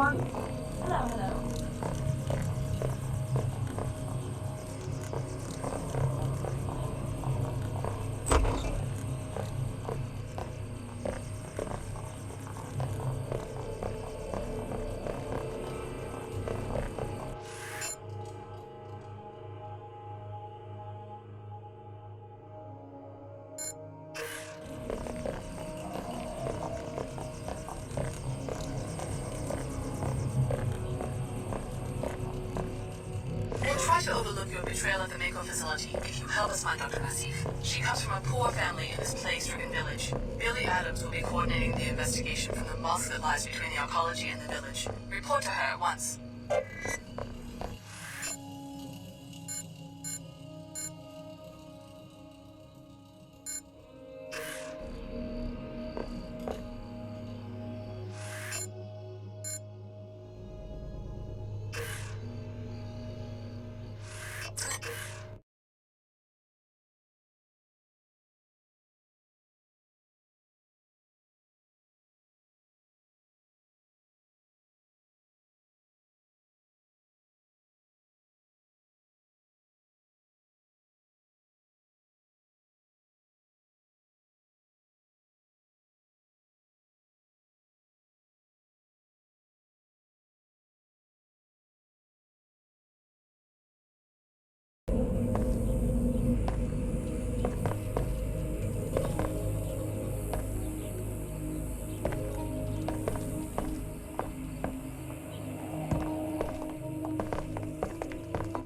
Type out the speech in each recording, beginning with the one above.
Hello, hello. We'll try to overlook your betrayal at the Mako facility if you help us find Dr. Nassif. She comes from a poor family in this plague-stricken village. Billy Adams will be coordinating the investigation from the mosque that lies between the arcology and the village. Report to her at once.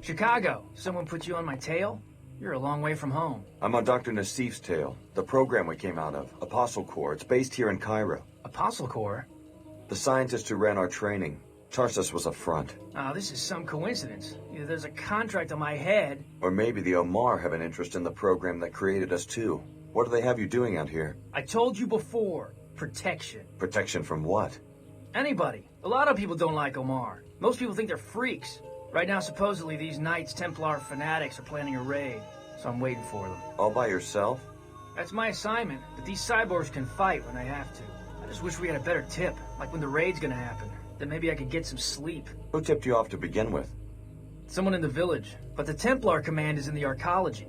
Chicago, someone put you on my tail? You're a long way from home. I'm on Dr. Nassif's tail, the program we came out of, Apostle Corps. It's based here in Cairo. Apostle Corps? The scientist who ran our training. Tarsus was a front. Oh, this is some coincidence. Either there's a contract on my head... Or maybe the Omar have an interest in the program that created us too. What do they have you doing out here? I told you before. Protection. Protection from what? Anybody. A lot of people don't like Omar. Most people think they're freaks. Right now, supposedly, these Knights Templar fanatics are planning a raid, so I'm waiting for them. All by yourself? That's my assignment, but these cyborgs can fight when they have to. I just wish we had a better tip, like when the raid's gonna happen. Then maybe I could get some sleep. Who tipped you off to begin with? Someone in the village, but the Templar command is in the arcology.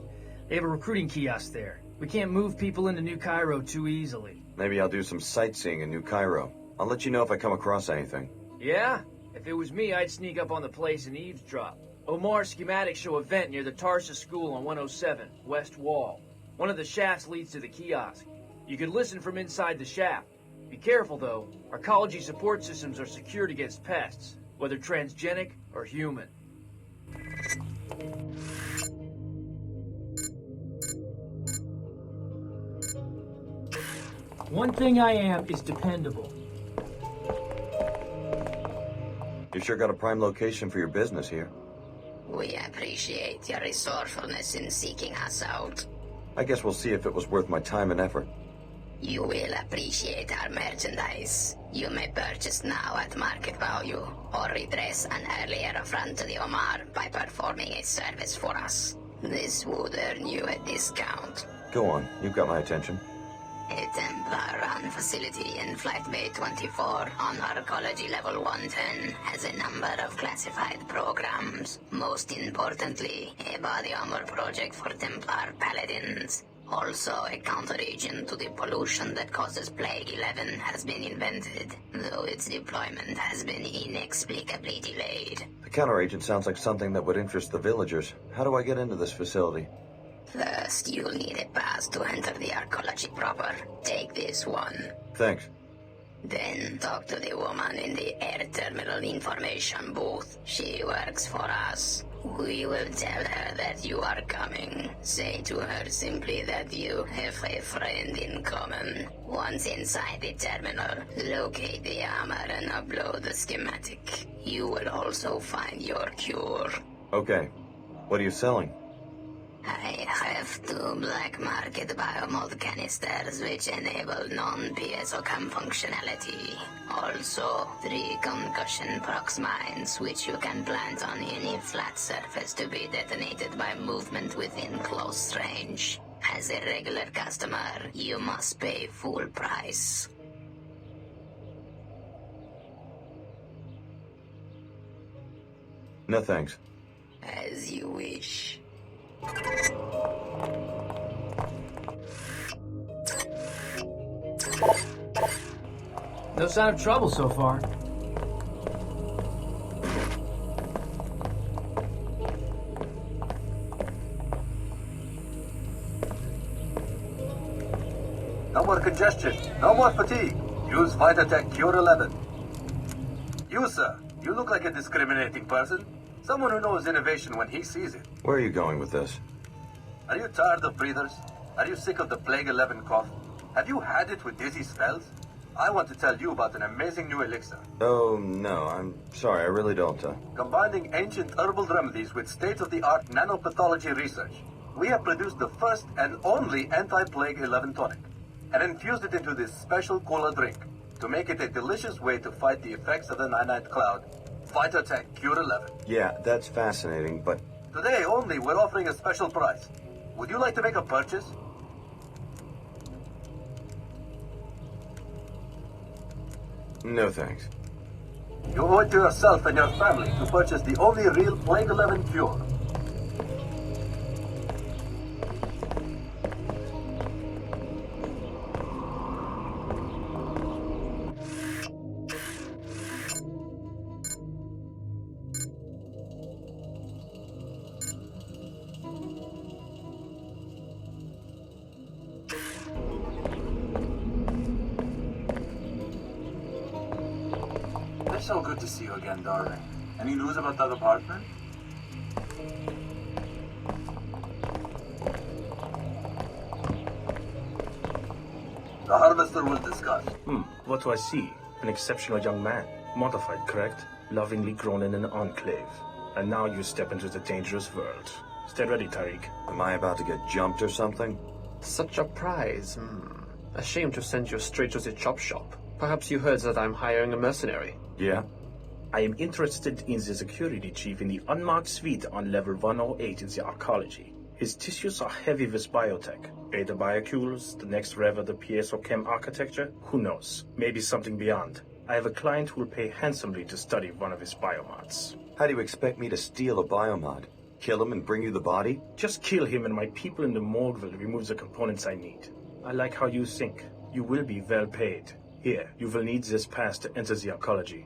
They have a recruiting kiosk there. We can't move people into New Cairo too easily. Maybe I'll do some sightseeing in New Cairo. I'll let you know if I come across anything. Yeah? If it was me, I'd sneak up on the place and eavesdrop. Omar's schematics show a vent near the Tarsus School on 107, West Wall. One of the shafts leads to the kiosk. You could listen from inside the shaft. Be careful, though. Arcology support systems are secured against pests, whether transgenic or human. One thing I am is dependable. You sure got a prime location for your business here. We appreciate your resourcefulness in seeking us out. I guess we'll see if it was worth my time and effort. You will appreciate our merchandise. You may purchase now at market value, or redress an earlier affront to the Omar by performing a service for us. This would earn you a discount. Go on, you've got my attention. A Templar-run facility in Flight Bay 24 on Arcology Level 110 has a number of classified programs. Most importantly, a body armor project for Templar paladins. Also, a counteragent to the pollution that causes Plague 11 has been invented, though its deployment has been inexplicably delayed. The counteragent sounds like something that would interest the villagers. How do I get into this facility? First, you'll need a pass to enter the arcology proper. Take this one. Thanks. Then talk to the woman in the air terminal information booth. She works for us. We will tell her that you are coming. Say to her simply that you have a friend in common. Once inside the terminal, locate the armor and upload the schematic. You will also find your cure. Okay. What are you selling? I have 2 black market biomold canisters which enable non-PSOCAM functionality. Also, 3 concussion prox mines which you can plant on any flat surface to be detonated by movement within close range. As a regular customer, you must pay full price. No thanks. As you wish. No sign of trouble so far. No more congestion. No more fatigue. Use Vitatech Cure 11. You, sir. You look like a discriminating person. Someone who knows innovation when he sees it. Where are you going with this? Are you tired of breathers? Are you sick of the Plague 11 cough? Have you had it with dizzy spells? I want to tell you about an amazing new elixir. Oh, no, I'm sorry, I really don't. Combining ancient herbal remedies with state-of-the-art nanopathology research, we have produced the first and only anti-Plague 11 tonic, and infused it into this special cola drink to make it a delicious way to fight the effects of the Ninite Cloud. Vitatech Cure 11. Yeah, that's fascinating, but Today only, we're offering a special price. Would you like to make a purchase? no thanks. You owe it to yourself and your family to purchase the only real Plague 11 cure. It's so good to see you again, darling. Any news about that apartment? The Harvester will discuss. What do I see? An exceptional young man. Modified, correct? Lovingly grown in an enclave. And now you step into the dangerous world. Stay ready, Tariq. Am I about to get jumped or something? Such a prize. A shame to send you straight to the chop shop. Perhaps you heard that I'm hiring a mercenary. Yeah? I am interested in the security chief in the unmarked suite on level 108 in the arcology. His tissues are heavy with biotech. Beta biocules, the next rev of the piezochem architecture, who knows? Maybe something beyond. I have a client who will pay handsomely to study one of his biomods. How do you expect me to steal a biomod? Kill him and bring you the body? Just kill him and my people in the morgue will remove the components I need. I like how you think. You will be well paid. Here, you will need this pass to enter the arcology.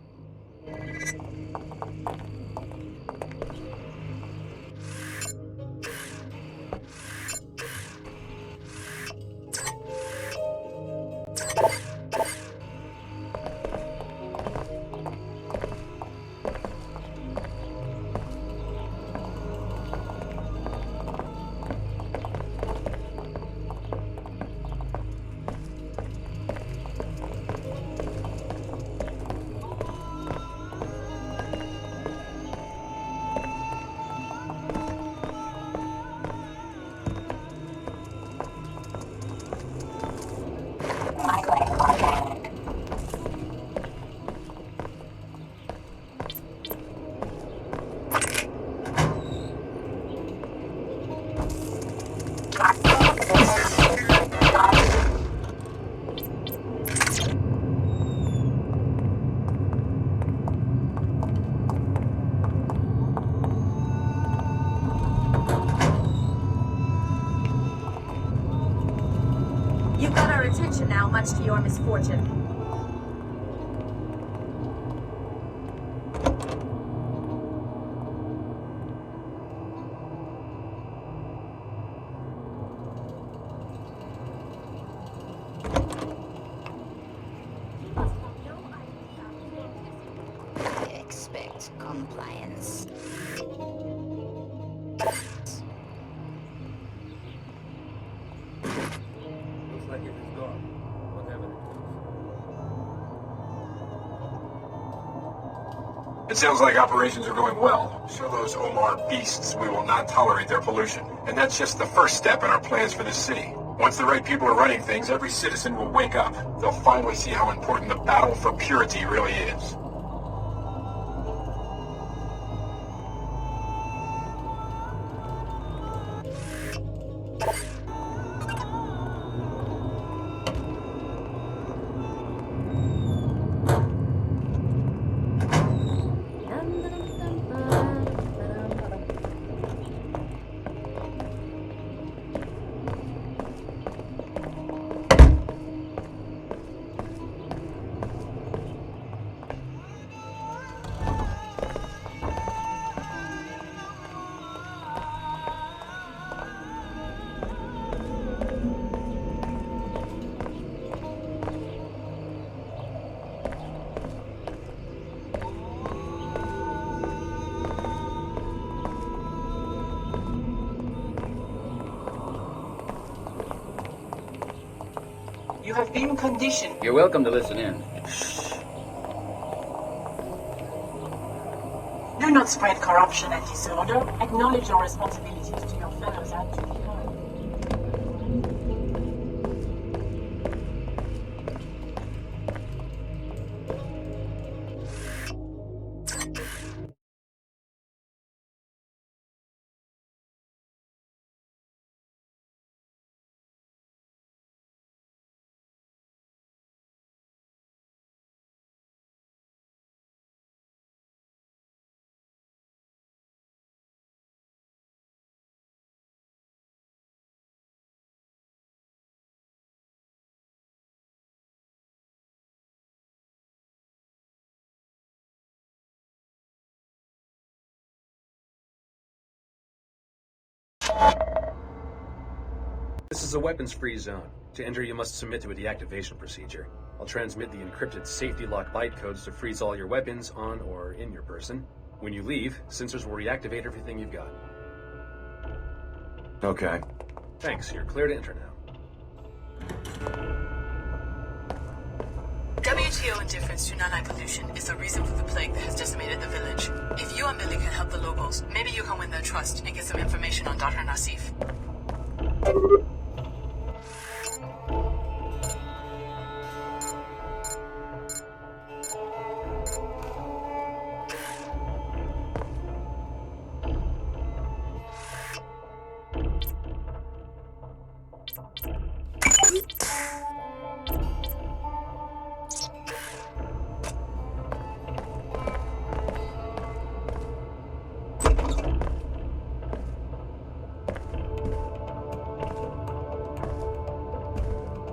You've got our attention now, much to your misfortune. Expect compliance. Looks like it is gone. Whatever it is. It sounds like operations are going well. Show those Omar beasts we will not tolerate their pollution. And that's just the first step in our plans for this city. Once the right people are running things, every citizen will wake up. They'll finally see how important the battle for purity really is. have been conditioned. You're welcome to listen in. Do not spread corruption and disorder. Acknowledge your responsibilities to your fellows and to the earth. This is a weapons-free zone. To enter, you must submit to a deactivation procedure. I'll transmit the encrypted safety lock bytecodes to freeze all your weapons on or in your person. When you leave, sensors will reactivate everything you've got. Okay. Thanks, you're clear to enter now. WTO indifference to nanite pollution is the reason for the plague that has decimated the village. If you and Billy can help the locals, maybe you can win their trust and get some information on Dr. Nassif.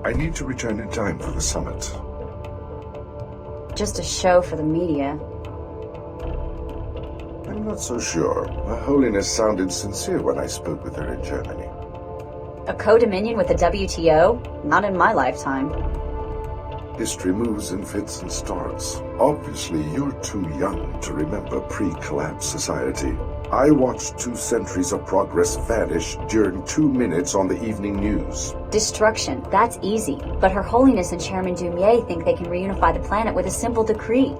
I need to return in time for the summit. Just a show for the media. I'm not so sure. Her Holiness sounded sincere when I spoke with her in Germany. A co-dominion with the WTO? Not in my lifetime. History moves in fits and starts. Obviously, you're too young to remember pre-collapse society. I watched 2 centuries of progress vanish during 2 minutes on the evening news. Destruction, that's easy. But Her Holiness and Chairman Dumier think they can reunify the planet with a simple decree.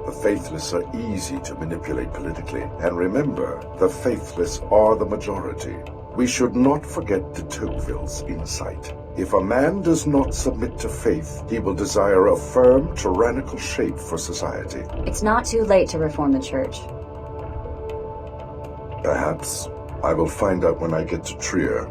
The faithless are easy to manipulate politically. And remember, the faithless are the majority. We should not forget de Tocqueville's insight. If a man does not submit to faith, he will desire a firm, tyrannical shape for society. It's not too late to reform the church. Perhaps. I will find out when I get to Trier.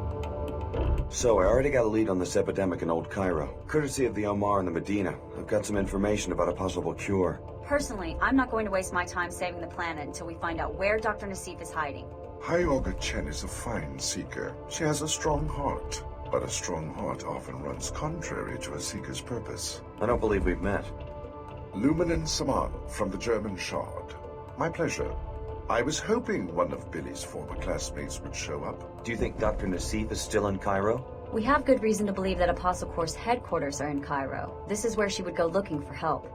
So, I already got a lead on this epidemic in Old Cairo. Courtesy of the Omar and the Medina, I've got some information about a possible cure. Personally, I'm not going to waste my time saving the planet until we find out where Dr. Nassif is hiding. Hyoga Chen is a fine seeker. She has a strong heart. But a strong heart often runs contrary to a seeker's purpose. I don't believe we've met. Luminen Saman from the German Shard. My pleasure. I was hoping one of Billy's former classmates would show up. Do you think Dr. Nassif is still in Cairo? We have good reason to believe that Apostle Corps' headquarters are in Cairo. This is where she would go looking for help.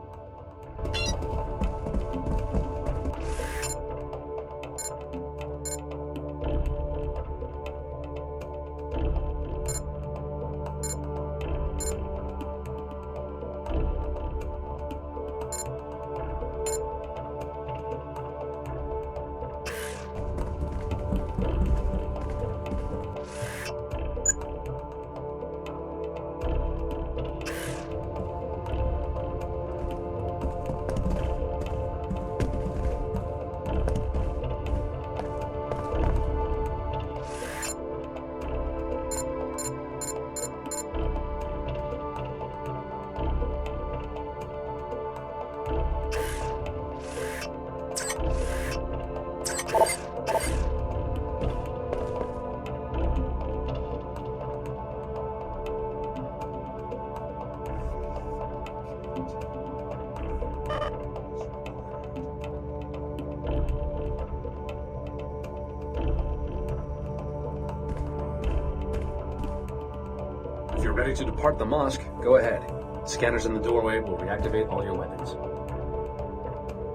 If you're ready to depart the mosque, go ahead. Scanners in the doorway will reactivate all your weapons.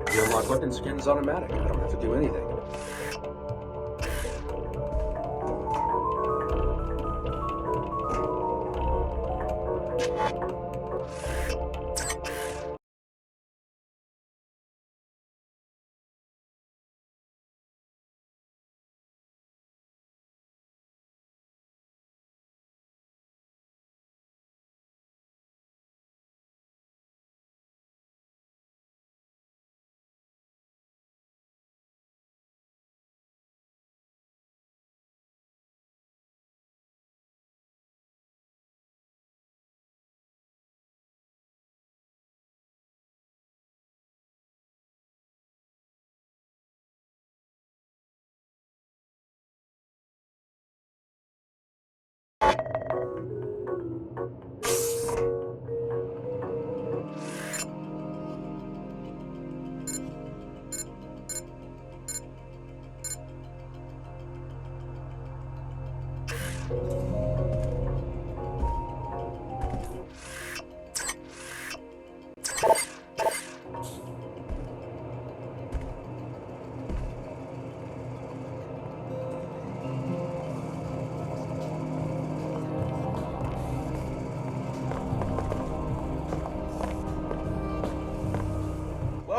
The unlock weapon scan is automatic. I don't have to do anything.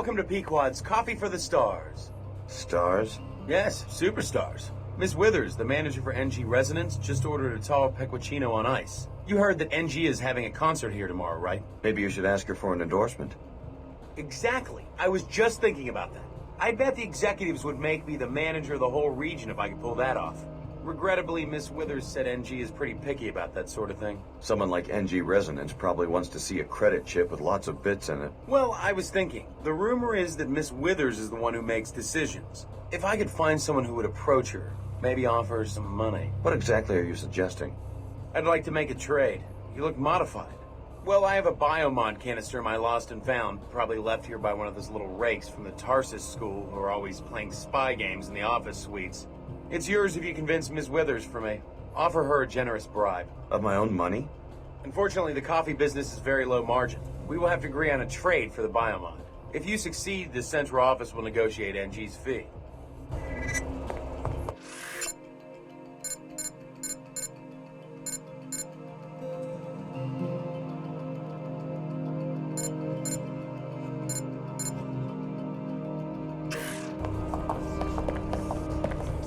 Welcome to Pequod's Coffee for the Stars. Stars? Yes, superstars. Miss Withers, the manager for NG Resonance, just ordered a tall pecuccino on ice. You heard that NG is having a concert here tomorrow, right? Maybe you should ask her for an endorsement. Exactly. I was just thinking about that. I bet the executives would make me the manager of the whole region if I could pull that off. Regrettably, Miss Withers said NG is pretty picky about that sort of thing. Someone like NG Resonance probably wants to see a credit chip with lots of bits in it. Well, I was thinking, the rumor is that Miss Withers is the one who makes decisions. If I could find someone who would approach her, maybe offer her some money. What exactly are you suggesting? I'd like to make a trade. You look modified. Well, I have a biomod canister in my lost and found, probably left here by one of those little rakes from the Tarsus school who are always playing spy games in the office suites. It's yours if you convince Ms. Withers for me. Offer her a generous bribe. Of my own money? Unfortunately, the coffee business is very low margin. We will have to agree on a trade for the biomod. If you succeed, the central office will negotiate NG's fee.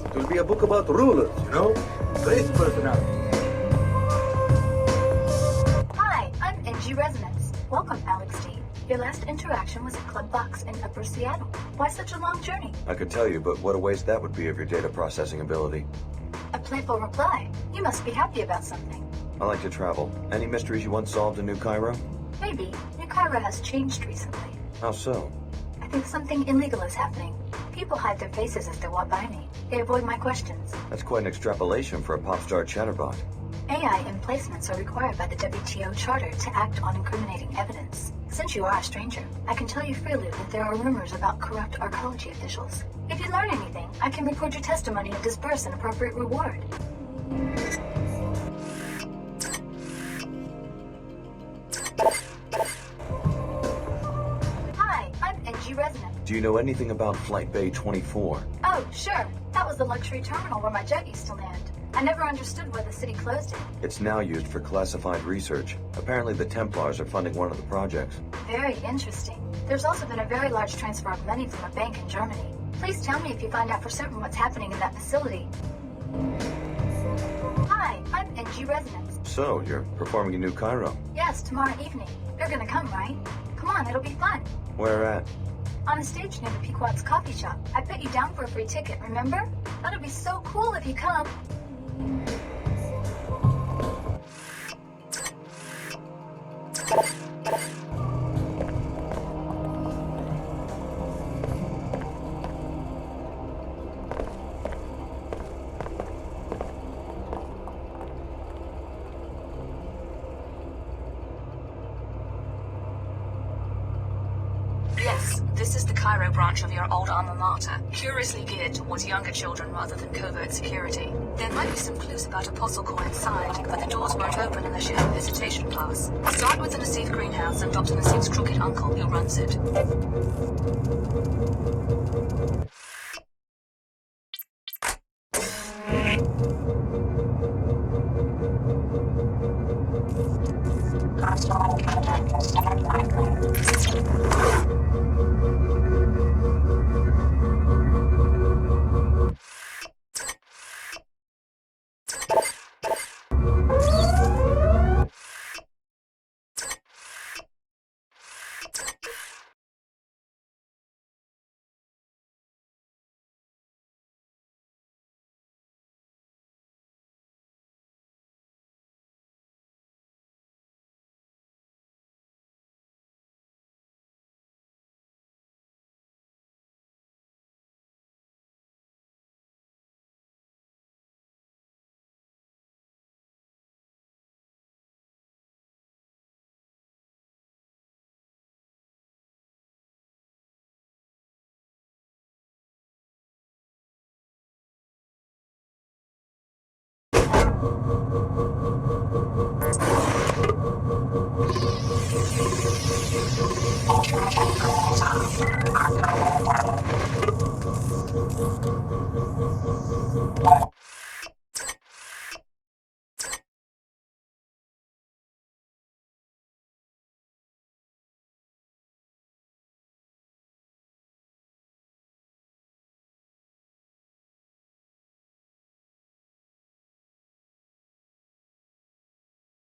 It will be a book about rulers, you know? Great personality. Hi, I'm NG Resonance. Welcome, Alex T. Your last interaction was at Club Box in Upper Seattle. Why such a long journey? I could tell you, but what a waste that would be of your data processing ability. A playful reply. You must be happy about something. I like to travel. Any mysteries you once solved in New Cairo? Maybe. New Cairo has changed recently. How so? I think something illegal is happening. People hide their faces as they walk by me. They avoid my questions. That's quite an extrapolation for a pop star chatterbot. AI emplacements are required by the WTO Charter to act on incriminating evidence. Since you are a stranger, I can tell you freely that there are rumors about corrupt arcology officials. If you learn anything, I can record your testimony and disperse an appropriate reward. Hi, I'm NG Resonant. Do you know anything about Flight Bay 24? Oh, sure. That was the luxury terminal where my jet used to land. I never understood why the city closed it. It's now used for classified research. Apparently the Templars are funding one of the projects. Very interesting. There's also been a very large transfer of money from a bank in Germany. Please tell me if you find out for certain what's happening in that facility. Hi, I'm NG Resonance. So, you're performing in New Cairo? Yes, tomorrow evening. You're gonna come, right? Come on, it'll be fun. Where at? On a stage near the Pequod's coffee shop. I bet you down for a free ticket, remember? That'll be so cool if you come. Yes, this is the Cairo branch of your old alma mater, curiously geared towards younger children rather than covert security. There might be some clues about Apostle Core inside, but the doors won't open unless you have a visitation pass. Start with the Nassif greenhouse and Dr. Nassif's crooked uncle who runs it.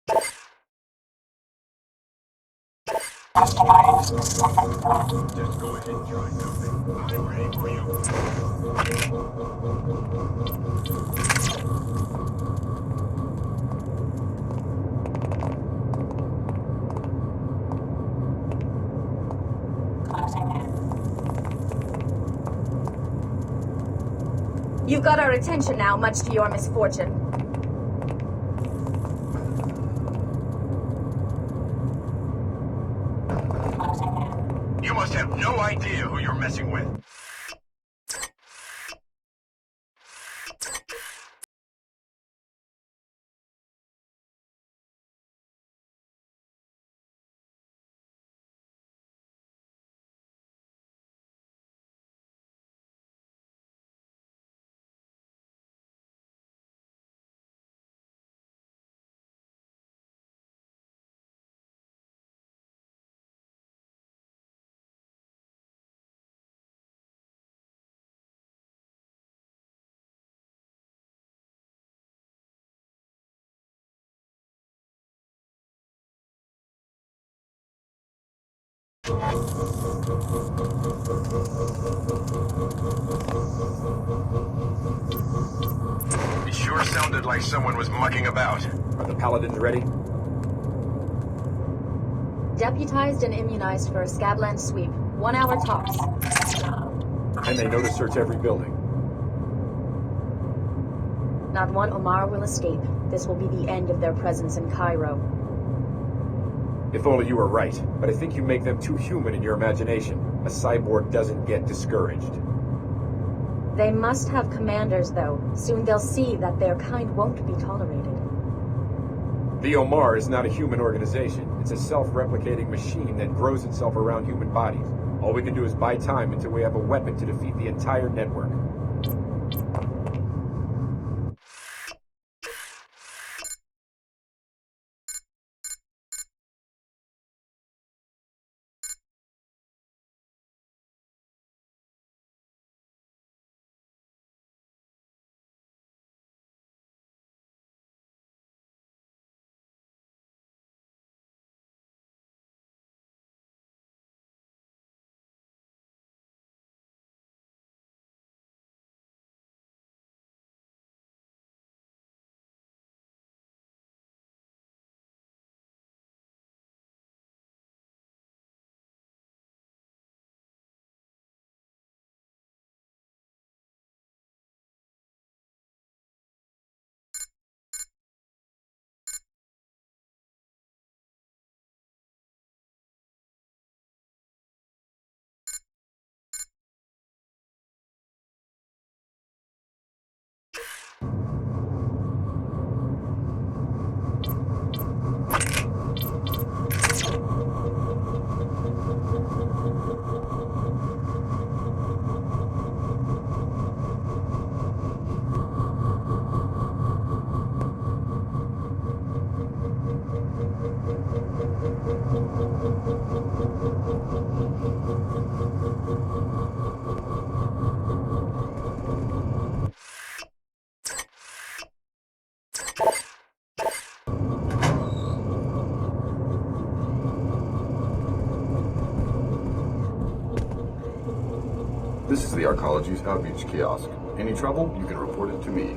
Just go ahead and try something. I'm ready for you. You've got our attention now, much to your misfortune. You must have no idea who you're messing with. It sure sounded like someone was mucking about. Are the paladins ready? Deputized and immunized for a Scabland sweep. 1 hour tops. And they know to search every building. Not one Omar will escape. This will be the end of their presence in Cairo. If only you were right, but I think you make them too human in your imagination. A cyborg doesn't get discouraged. They must have commanders, though. Soon they'll see that their kind won't be tolerated. The Omar is not a human organization. It's a self-replicating machine that grows itself around human bodies. All we can do is buy time until we have a weapon to defeat the entire network. This is the Arcology's outreach kiosk. Any trouble, you can report it to me.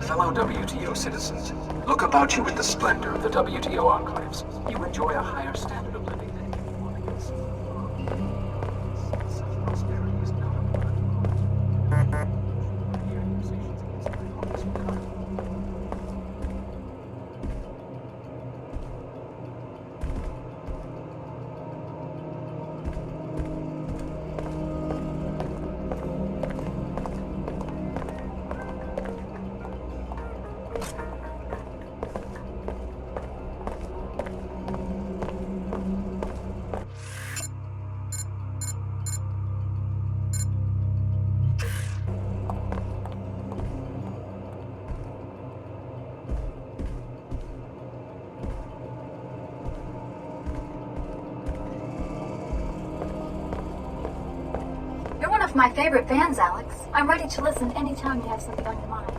Fellow WTO citizens, look about you with the splendor of the WTO enclaves. You enjoy a higher standard of living than anyone else. Such prosperity is not a my favorite fans, Alex. I'm ready to listen anytime you have something on your mind.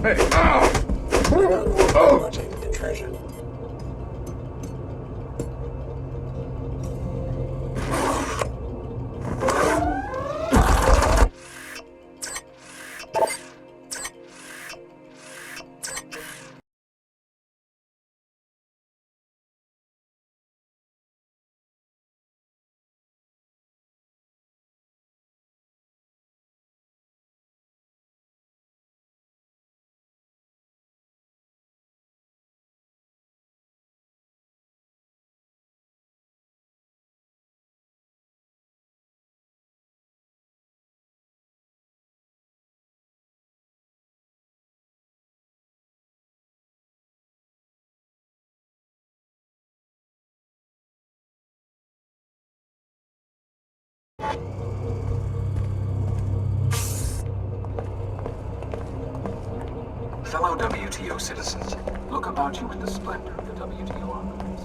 Hey! Oh! Take the treasure. Fellow WTO citizens, look about you in the splendor of the WTO archives.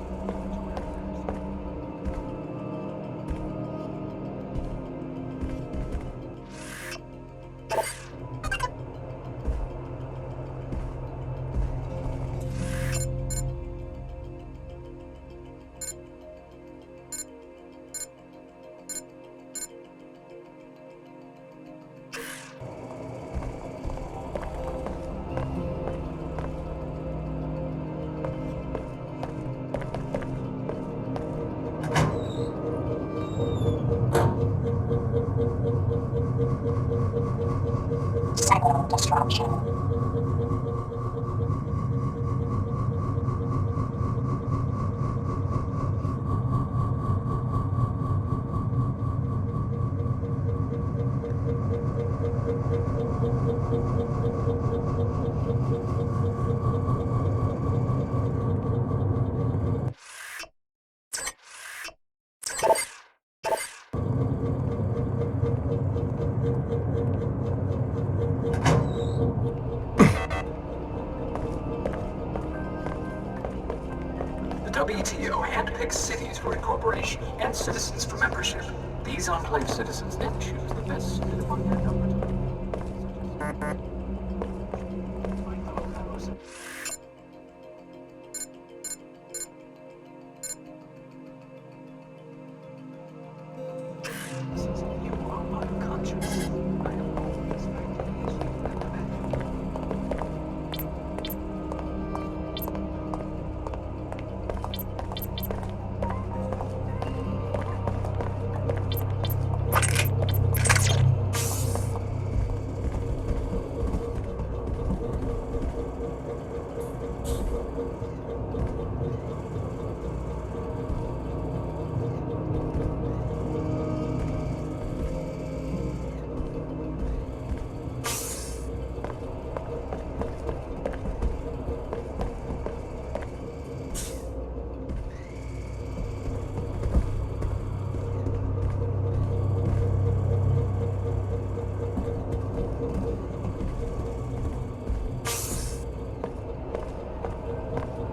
The WTO handpicks cities for incorporation and citizens for membership. These enclave citizens then choose the best suited among their number to you are unconscious. I have always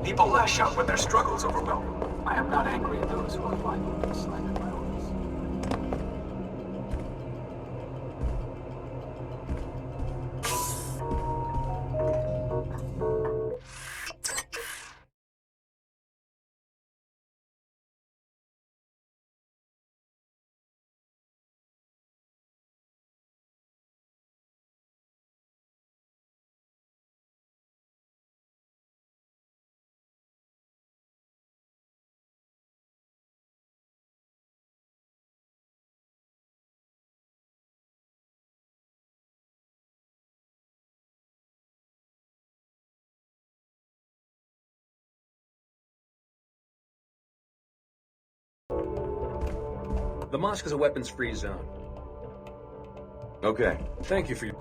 People lash out when their struggles overwhelm them. I am not angry at those who are blindly slandered by The mosque is a weapons-free zone. Okay. Thank you for your...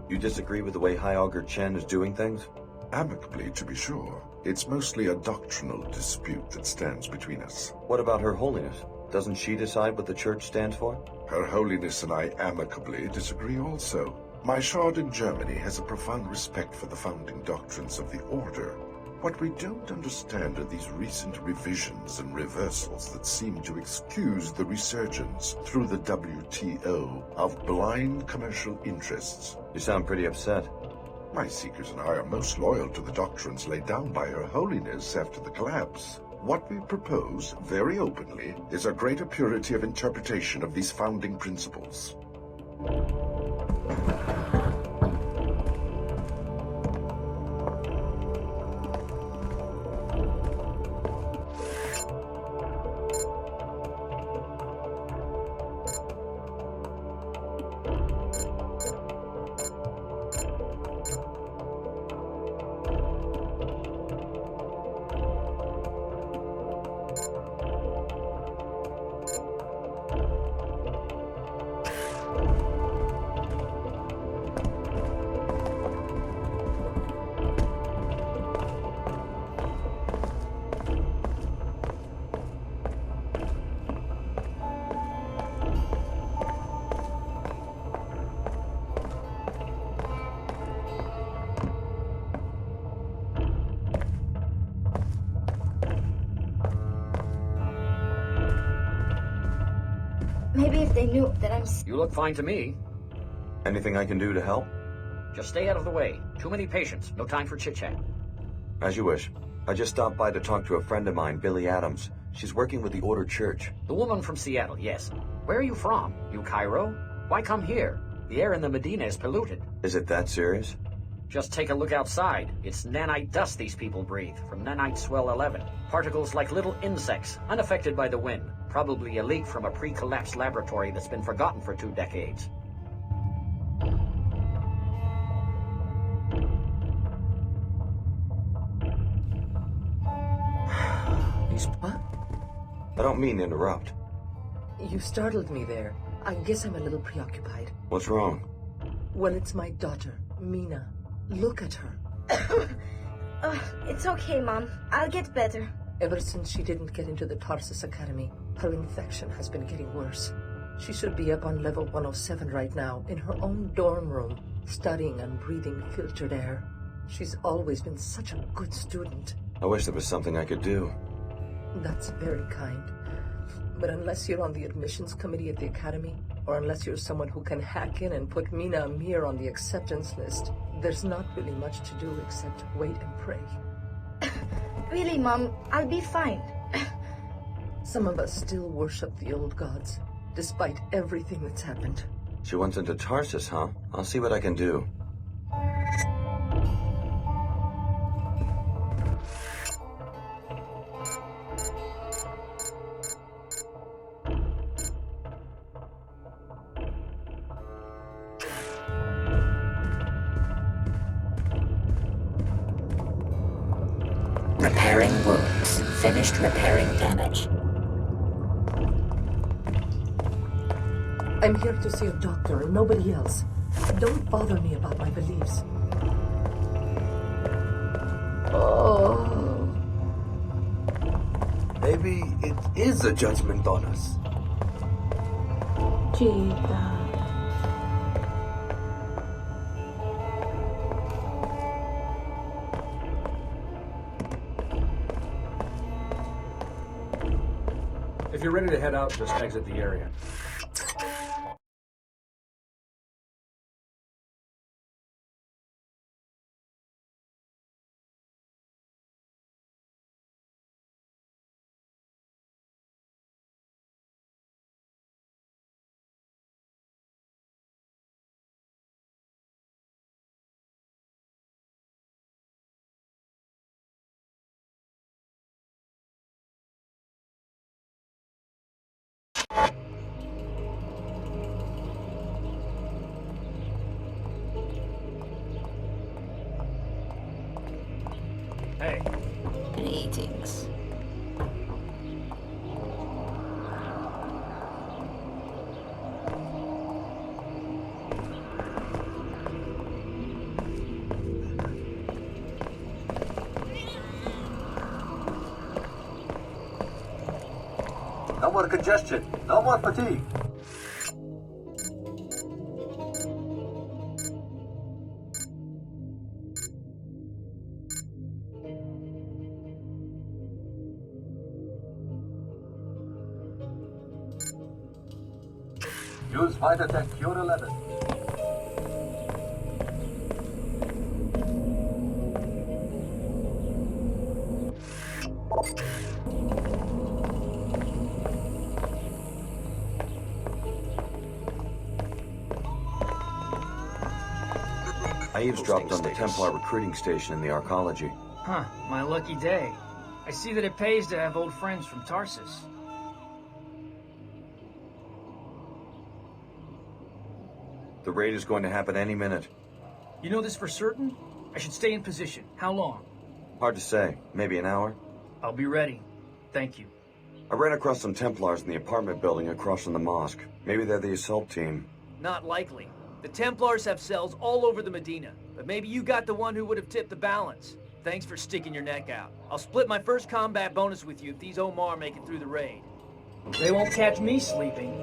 You disagree with the way High Augur Chen is doing things? Amicably, to be sure. It's mostly a doctrinal dispute that stands between us. What about Her Holiness? Doesn't she decide what the Church stands for? Her Holiness and I amicably disagree also. My shard in Germany has a profound respect for the founding doctrines of the Order. What we don't understand are these recent revisions and reversals that seem to excuse the resurgence through the WTO of blind commercial interests. You sound pretty upset. My Seekers and I are most loyal to the doctrines laid down by Her Holiness after the collapse. What we propose, very openly, is a greater purity of interpretation of these founding principles. Maybe if they knew that I'm... You look fine to me. Anything I can do to help? Just stay out of the way. Too many patients. No time for chit-chat. As you wish. I just stopped by to talk to a friend of mine, Billy Adams. She's working with the Order Church. The woman from Seattle, yes. Where are you from? You Cairo? Why come here? The air in the Medina is polluted. Is it that serious? Just take a look outside. It's nanite dust these people breathe, from nanite swell 11. Particles like little insects, unaffected by the wind. Probably a leak from a pre-collapsed laboratory that's been forgotten for 2 decades. What? I don't mean to interrupt. You startled me there. I guess I'm a little preoccupied. What's wrong? Well, it's my daughter, Mina. Look at her. It's okay, Mom. I'll get better. Ever since she didn't get into the Tarsus Academy, her infection has been getting worse. She should be up on level 107 right now, in her own dorm room, studying and breathing filtered air. She's always been such a good student. I wish there was something I could do. That's very kind. But unless you're on the admissions committee at the academy, or unless you're someone who can hack in and put Mina Amir on the acceptance list, there's not really much to do except wait and pray. Really, Mom, I'll be fine. Some of us still worship the old gods, despite everything that's happened. She went into Tarsus, huh? I'll see what I can do. Repairing wounds. Finished repairing damage. I'm here to see a doctor and nobody else. Don't bother me about my beliefs. Oh. Maybe it is a judgment on us. Cheetah. If you're ready to head out, just exit the area. Hey. Greetings. No more congestion. No more fatigue. Use Vitatech Cure 11. I eavesdropped on the Templar recruiting station in the arcology. Huh, my lucky day. I see that it pays to have old friends from Tarsus. The raid is going to happen any minute. You know this for certain? I should stay in position. How long? Hard to say. Maybe an hour? I'll be ready. Thank you. I ran across some Templars in the apartment building across from the mosque. Maybe they're the assault team. Not likely. The Templars have cells all over the Medina, but maybe you got the one who would have tipped the balance. Thanks for sticking your neck out. I'll split my first combat bonus with you if these Omar make it through the raid. They won't catch me sleeping.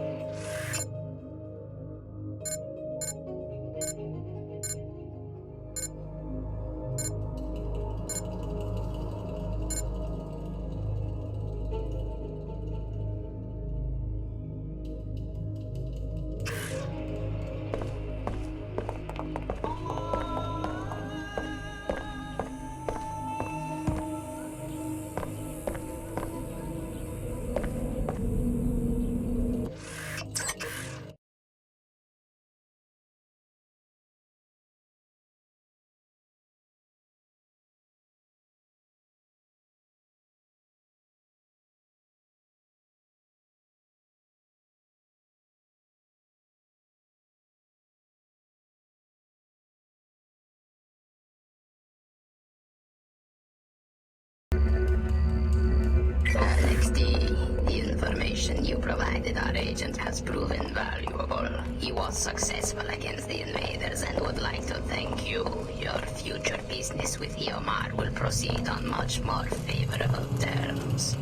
The information you provided our agent has proven valuable. He was successful against the invaders and would like to thank you. Your future business with Eomar will proceed on much more favorable terms.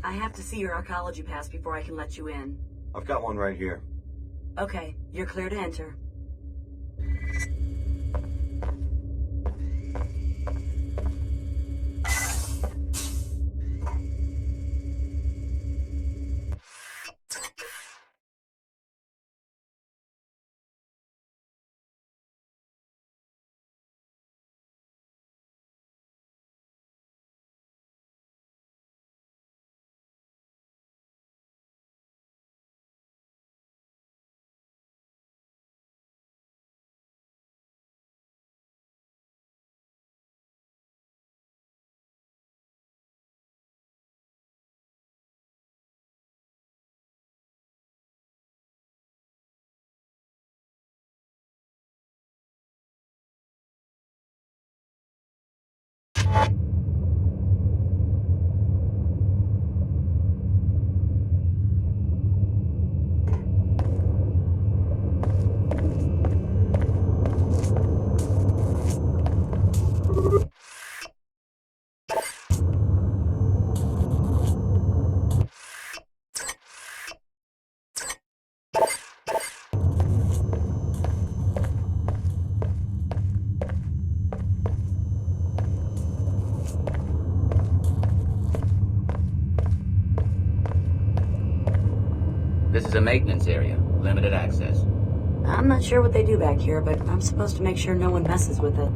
I have to see your arcology pass before I can let you in. I've got one right here. Okay, you're clear to enter. is a maintenance area. Limited access. I'm not sure what they do back here, but I'm supposed to make sure no one messes with it.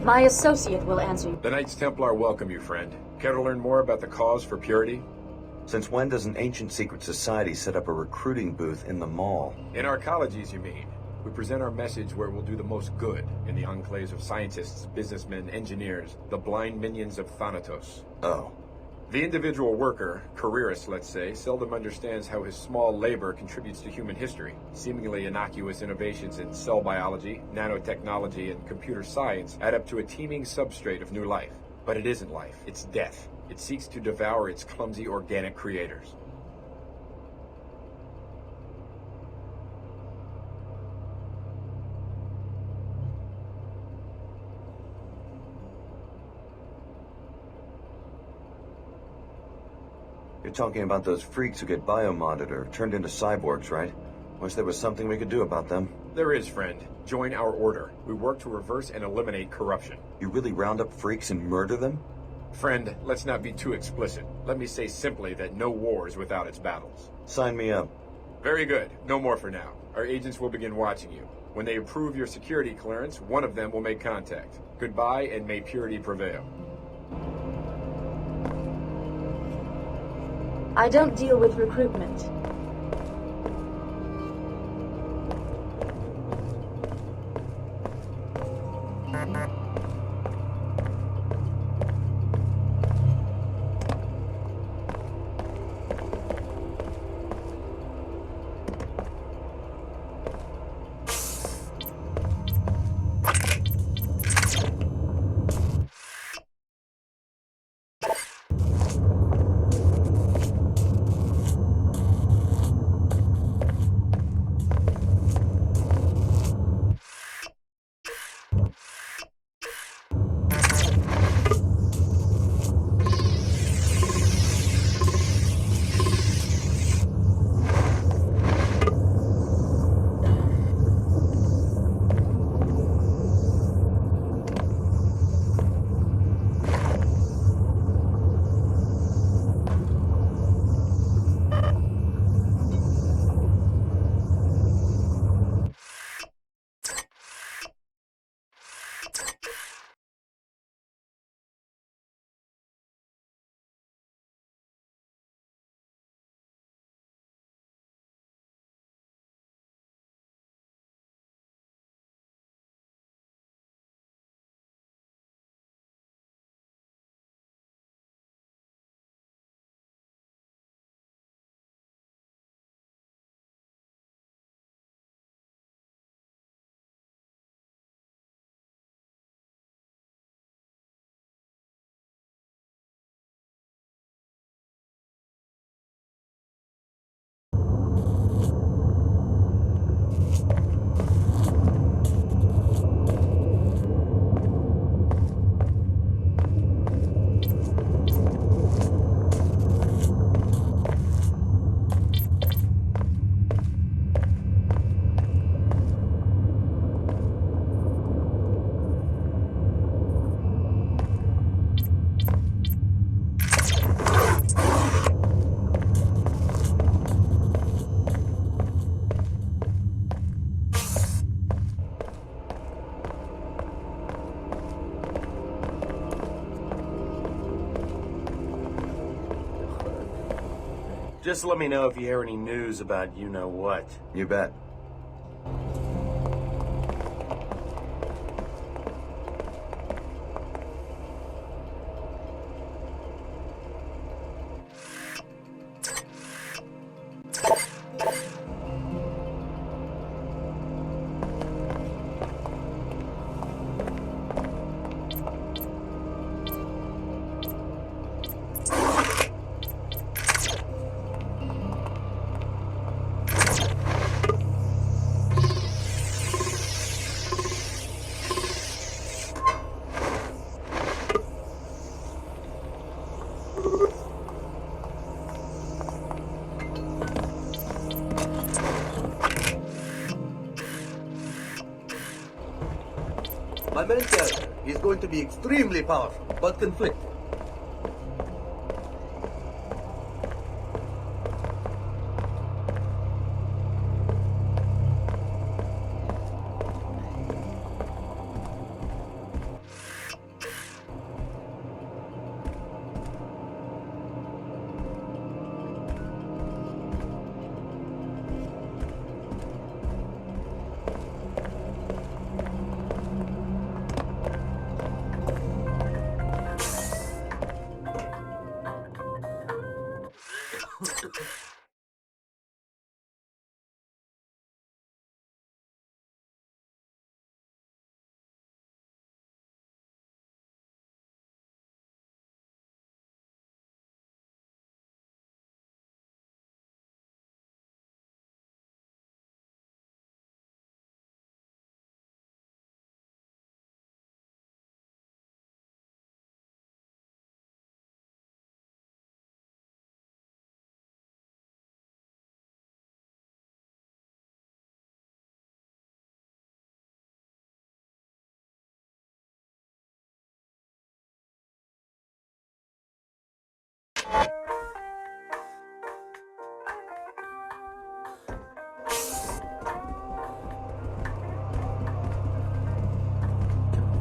My associate will answer you. The Knights Templar welcome you, friend. Care to learn more about the cause for purity? Since when does an ancient secret society set up a recruiting booth in the mall? In our colleges, you mean? We present our message where it will do the most good in the enclaves of scientists, businessmen, engineers, the blind minions of Thanatos. Oh. The individual worker, careerist let's say, seldom understands how his small labor contributes to human history. Seemingly innocuous innovations in cell biology, nanotechnology, and computer science add up to a teeming substrate of new life. But it isn't life, it's death. It seeks to devour its clumsy organic creators. You're talking about those freaks who get biomodded or turned into cyborgs, right? Wish there was something we could do about them. There is, friend. Join our order. We work to reverse and eliminate corruption. You really round up freaks and murder them? Friend, let's not be too explicit. Let me say simply that no war is without its battles. Sign me up. Very good. No more for now. Our agents will begin watching you. When they approve your security clearance, one of them will make contact. Goodbye, and may purity prevail. I don't deal with recruitment. Just let me know if you hear any news about you-know-what. You bet. My main character is going to be extremely powerful, but conflicted.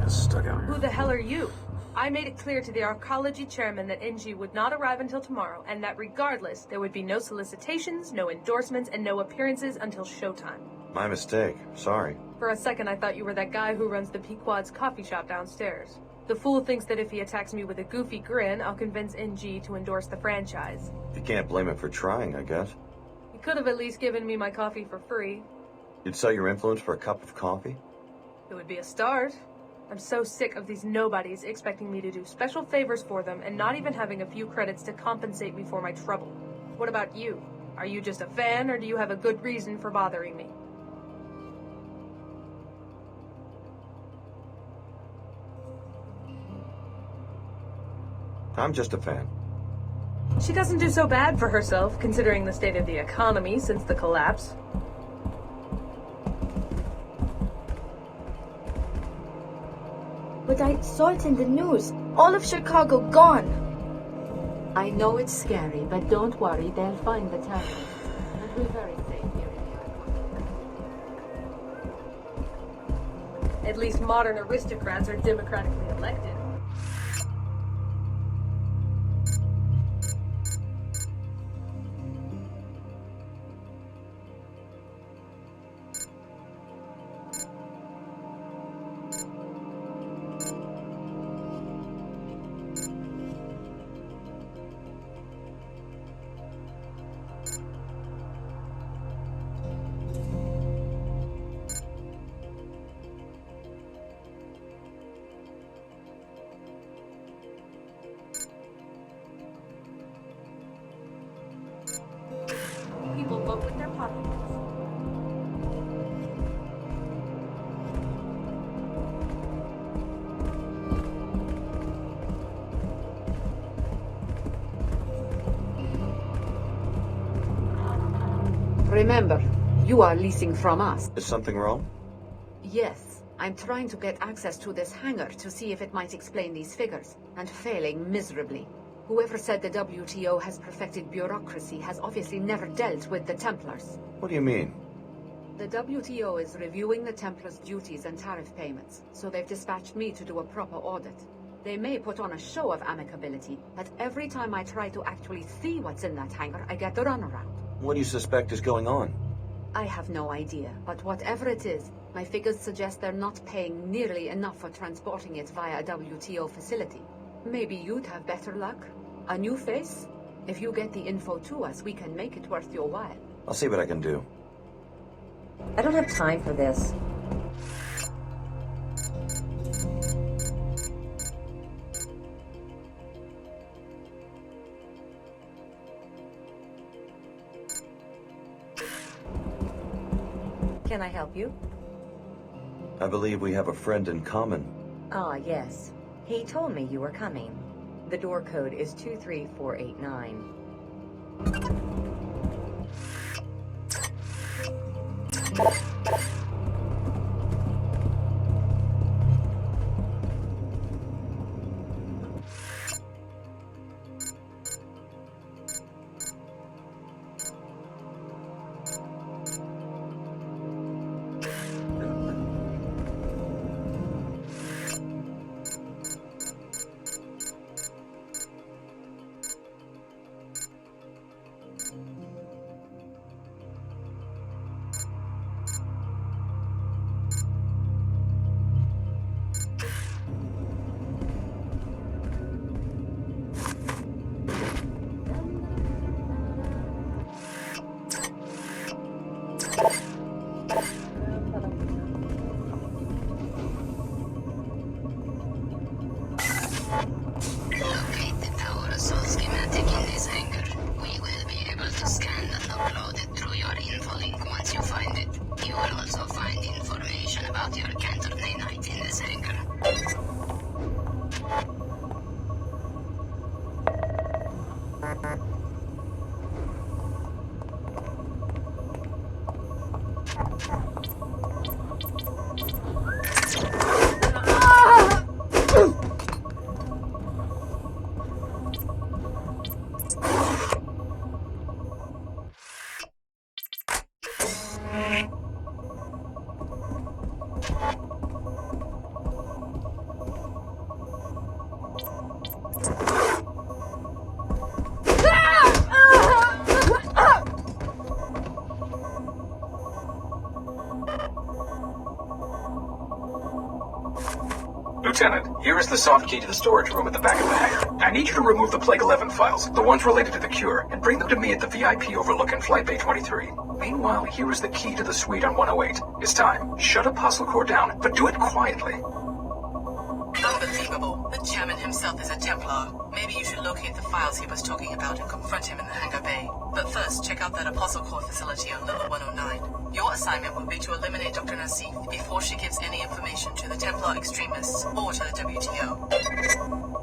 Stuck out here. Who the hell are you? I made it clear to the arcology chairman that NG would not arrive until tomorrow, and that regardless, there would be no solicitations, no endorsements, and no appearances until showtime. My mistake. Sorry. For a second, I thought you were that guy who runs the Pequod's coffee shop downstairs. The fool thinks that if he attacks me with a goofy grin, I'll convince NG to endorse the franchise. You can't blame him for trying, I guess. He could have at least given me my coffee for free. You'd sell your influence for a cup of coffee? It would be a start. I'm so sick of these nobodies expecting me to do special favors for them and not even having a few credits to compensate me for my trouble. What about you? Are you just a fan, or do you have a good reason for bothering me? I'm just a fan. She doesn't do so bad for herself, considering the state of the economy since the collapse. But I saw it in the news. All of Chicago gone. I know it's scary, but don't worry, they'll find the terrorists. And we're very safe here in the At least modern aristocrats are democratically elected. People vote with their pocketbooks. Remember, you are leasing from us. Is something wrong? Yes, I'm trying to get access to this hangar to see if it might explain these figures, and failing miserably. Whoever said the WTO has perfected bureaucracy has obviously never dealt with the Templars. What do you mean? The WTO is reviewing the Templars' duties and tariff payments, so they've dispatched me to do a proper audit. They may put on a show of amicability, but every time I try to actually see what's in that hangar, I get the runaround. What do you suspect is going on? I have no idea, but whatever it is, my figures suggest they're not paying nearly enough for transporting it via a WTO facility. Maybe you'd have better luck? A new face? If you get the info to us, we can make it worth your while. I'll see what I can do. I don't have time for this. Can I help you? I believe we have a friend in common. Ah, yes. He told me you were coming. The door code is 23489. Locate the power assault schematic in this hangar. We will be able to scan and upload it through your info link once you find it. You will also find information about your Cantor nanite in this hangar. Lieutenant, here is the soft key to the storage room at the back of the hangar. I need you to remove the Plague 11 files, the ones related to the cure, and bring them to me at the VIP overlooking Flight Bay 23. Meanwhile, here is the key to the suite on 108. It's time. Shut Apostle Core down, but do it quietly. Unbelievable. The chairman himself is a Templar. Maybe you should locate the files he was talking about and confront him in the hangar bay. But first, check out that Apostle Core facility on level 109. Your assignment will be to eliminate Dr. Nassif before she gives any information to the Templar extremists or to the WTO.